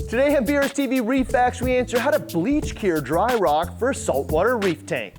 Today on BRStv Reef FAQs, we answer how to bleach cure dry rock for a saltwater reef tank.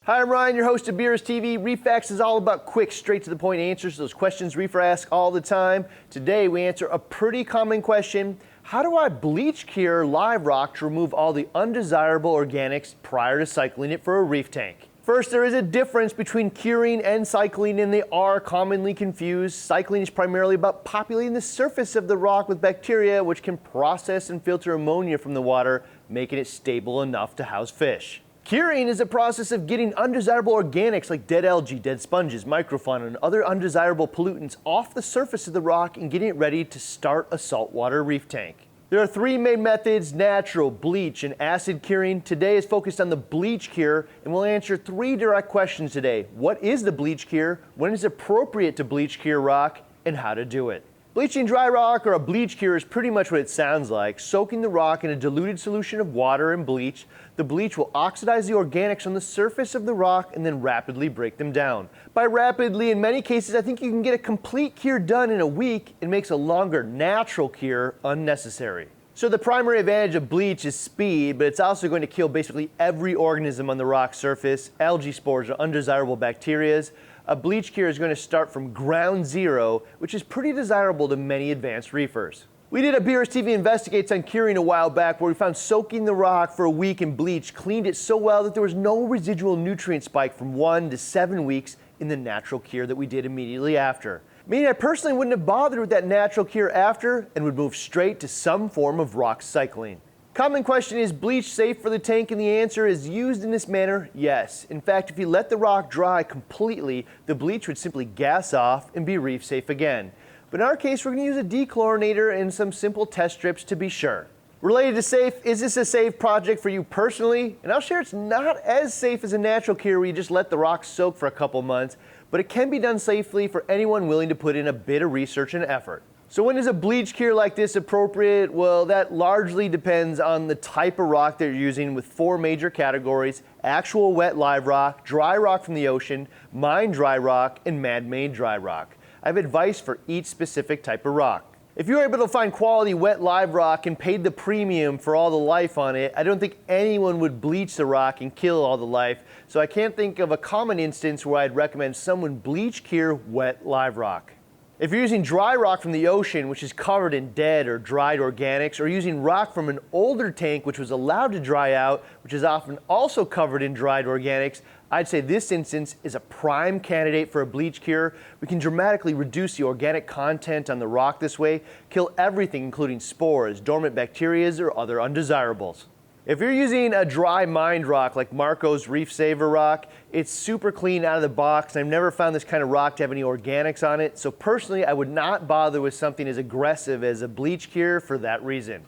Hi, I'm Ryan, your host of BRStv. Reef FAQs is all about quick, straight to the point answers to those questions reefers ask all the time. Today we answer a pretty common question: how do I bleach cure live rock to remove all the undesirable organics prior to cycling it for a reef tank? First, there is a difference between curing and cycling, and they are commonly confused. Cycling is primarily about populating the surface of the rock with bacteria, which can process and filter ammonia from the water, making it stable enough to house fish. Curing is a process of getting undesirable organics like dead algae, dead sponges, microfauna, and other undesirable pollutants off the surface of the rock and getting it ready to start a saltwater reef tank. There are three main methods: natural, bleach, and acid curing. Today is focused on the bleach cure, and we'll answer three direct questions today. What is the bleach cure? When is it appropriate to bleach cure rock? And how to do it. Bleaching dry rock, or a bleach cure, is pretty much what it sounds like. Soaking the rock in a diluted solution of water and bleach. The bleach will oxidize the organics on the surface of the rock and then rapidly break them down. By rapidly, in many cases, I think you can get a complete cure done in a week. It makes a longer natural cure unnecessary. So the primary advantage of bleach is speed, but it's also going to kill basically every organism on the rock surface. Algae spores are undesirable bacteria. A bleach cure is going to start from ground zero, which is pretty desirable to many advanced reefers. We did a BRStv Investigates on curing a while back, where we found soaking the rock for a week in bleach cleaned it so well that there was no residual nutrient spike from 1 to 7 weeks in the natural cure that we did immediately after. Meaning I personally wouldn't have bothered with that natural cure after and would move straight to some form of rock cycling. Common question: is bleach safe for the tank? And the answer is, used in this manner, yes. In fact, if you let the rock dry completely, the bleach would simply gas off and be reef safe again. But in our case, we're going to use a dechlorinator and some simple test strips to be sure. Related to safe, is this a safe project for you personally? And I'll share it's not as safe as a natural cure where you just let the rock soak for a couple months, but it can be done safely for anyone willing to put in a bit of research and effort. So when is a bleach cure like this appropriate? Well, that largely depends on the type of rock that you're using, with 4 major categories: actual wet live rock, dry rock from the ocean, mined dry rock, and man-made dry rock. I have advice for each specific type of rock. If you're able to find quality wet live rock and paid the premium for all the life on it, I don't think anyone would bleach the rock and kill all the life, so I can't think of a common instance where I'd recommend someone bleach cure wet live rock. If you're using dry rock from the ocean, which is covered in dead or dried organics, or using rock from an older tank which was allowed to dry out, which is often also covered in dried organics, I'd say this instance is a prime candidate for a bleach cure. We can dramatically reduce the organic content on the rock this way, kill everything including spores, dormant bacteria, or other undesirables. If you're using a dry mined rock like Marco's Reef Saver rock, it's super clean out of the box, and I've never found this kind of rock to have any organics on it, so personally I would not bother with something as aggressive as a bleach cure for that reason.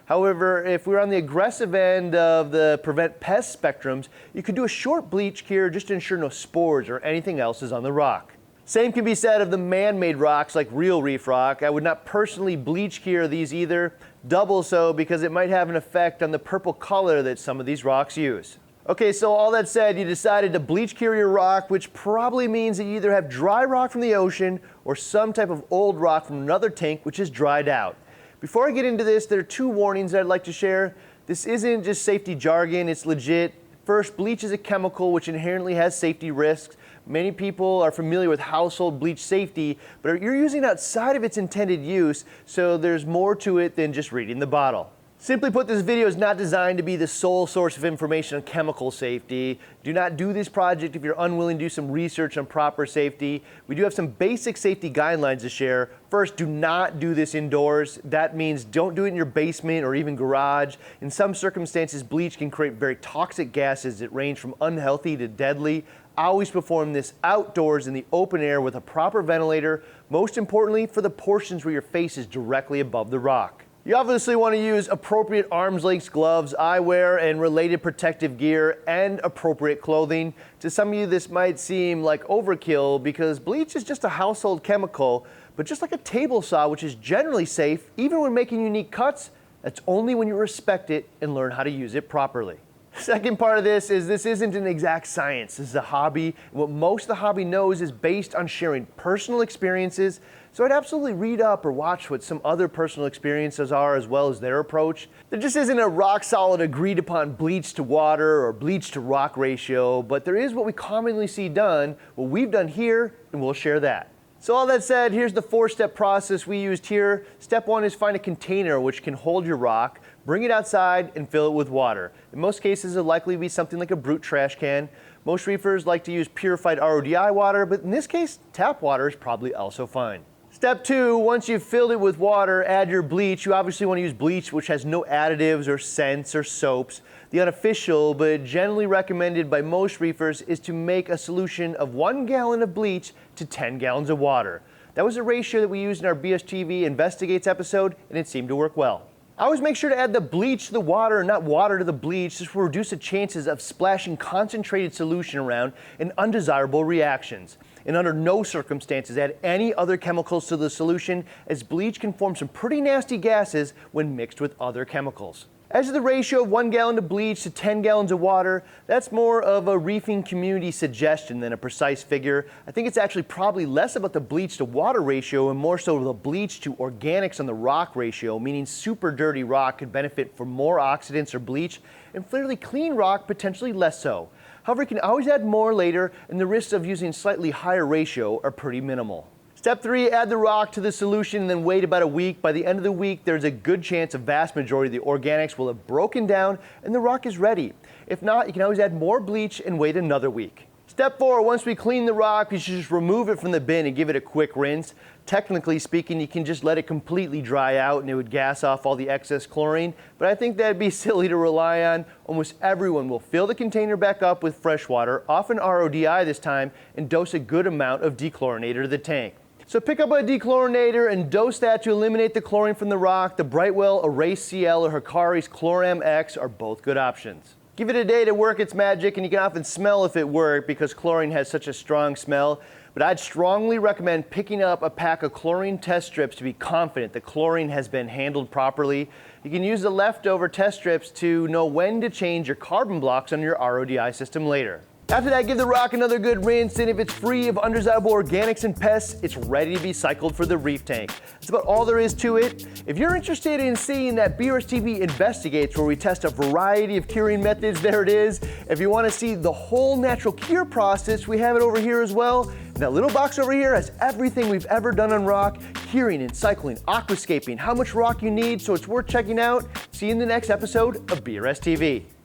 However, if we're on the aggressive end of the prevent pest spectrums, you could do a short bleach cure just to ensure no spores or anything else is on the rock. Same can be said of the man-made rocks like real reef rock. I would not personally bleach cure these either, double so because it might have an effect on the purple color that some of these rocks use. Okay, so all that said, you decided to bleach cure your rock, which probably means that you either have dry rock from the ocean or some type of old rock from another tank which is dried out. Before I get into this, there are 2 warnings that I'd like to share. This isn't just safety jargon, it's legit. First, bleach is a chemical which inherently has safety risks. Many people are familiar with household bleach safety, but you're using it outside of its intended use, so there's more to it than just reading the bottle. Simply put, this video is not designed to be the sole source of information on chemical safety. Do not do this project if you're unwilling to do some research on proper safety. We do have some basic safety guidelines to share. First, do not do this indoors. That means don't do it in your basement or even garage. In some circumstances, bleach can create very toxic gases that range from unhealthy to deadly. Always perform this outdoors in the open air with a proper ventilator, most importantly for the portions where your face is directly above the rock. You obviously want to use appropriate arm's length gloves, eyewear, and related protective gear, and appropriate clothing. To some of you, this might seem like overkill because bleach is just a household chemical, but just like a table saw, which is generally safe, even when making unique cuts, that's only when you respect it and learn how to use it properly. Second part of this isn't an exact science. This is a hobby. And what most of the hobby knows is based on sharing personal experiences. So I'd absolutely read up or watch what some other personal experiences are as well as their approach. There just isn't a rock solid agreed upon bleach to water or bleach to rock ratio, but there is what we commonly see done, what we've done here, and we'll share that. So all that said, here's the 4-step process we used here. Step 1 is find a container which can hold your rock, bring it outside, and fill it with water. In most cases, it'll likely be something like a Brute trash can. Most reefers like to use purified RODI water, but in this case, tap water is probably also fine. Step 2, once you've filled it with water, add your bleach. You obviously want to use bleach which has no additives or scents or soaps. The unofficial, but generally recommended by most reefers, is to make a solution of 1 gallon of bleach to 10 gallons of water. That was a ratio that we used in our BRStv Investigates episode, and it seemed to work well. I always make sure to add the bleach to the water and not water to the bleach. This will reduce the chances of splashing concentrated solution around and undesirable reactions. And under no circumstances add any other chemicals to the solution, as bleach can form some pretty nasty gases when mixed with other chemicals. As to the ratio of 1 gallon of bleach to 10 gallons of water, that's more of a reefing community suggestion than a precise figure. I think it's actually probably less about the bleach to water ratio and more so the bleach to organics on the rock ratio, meaning super dirty rock could benefit from more oxidants or bleach, and fairly clean rock potentially less so. However, you can always add more later, and the risks of using slightly higher ratio are pretty minimal. Step 3, add the rock to the solution and then wait about a week. By the end of the week, there's a good chance a vast majority of the organics will have broken down and the rock is ready. If not, you can always add more bleach and wait another week. Step 4, once we clean the rock, we should just remove it from the bin and give it a quick rinse. Technically speaking, you can just let it completely dry out and it would gas off all the excess chlorine, but I think that'd be silly to rely on. Almost everyone will fill the container back up with fresh water, often RODI this time, and dose a good amount of dechlorinator to the tank. So pick up a dechlorinator and dose that to eliminate the chlorine from the rock. The Brightwell Erase CL or Hikari's Chloram X are both good options. Give it a day to work its magic, and you can often smell if it worked because chlorine has such a strong smell. But I'd strongly recommend picking up a pack of chlorine test strips to be confident the chlorine has been handled properly. You can use the leftover test strips to know when to change your carbon blocks on your RODI system later. After that, give the rock another good rinse, and if it's free of undesirable organics and pests, it's ready to be cycled for the reef tank. That's about all there is to it. If you're interested in seeing that BRStv Investigates, where we test a variety of curing methods, there it is. If you want to see the whole natural cure process, we have it over here as well. And that little box over here has everything we've ever done on rock, curing and cycling, aquascaping, how much rock you need, so it's worth checking out. See you in the next episode of BRStv.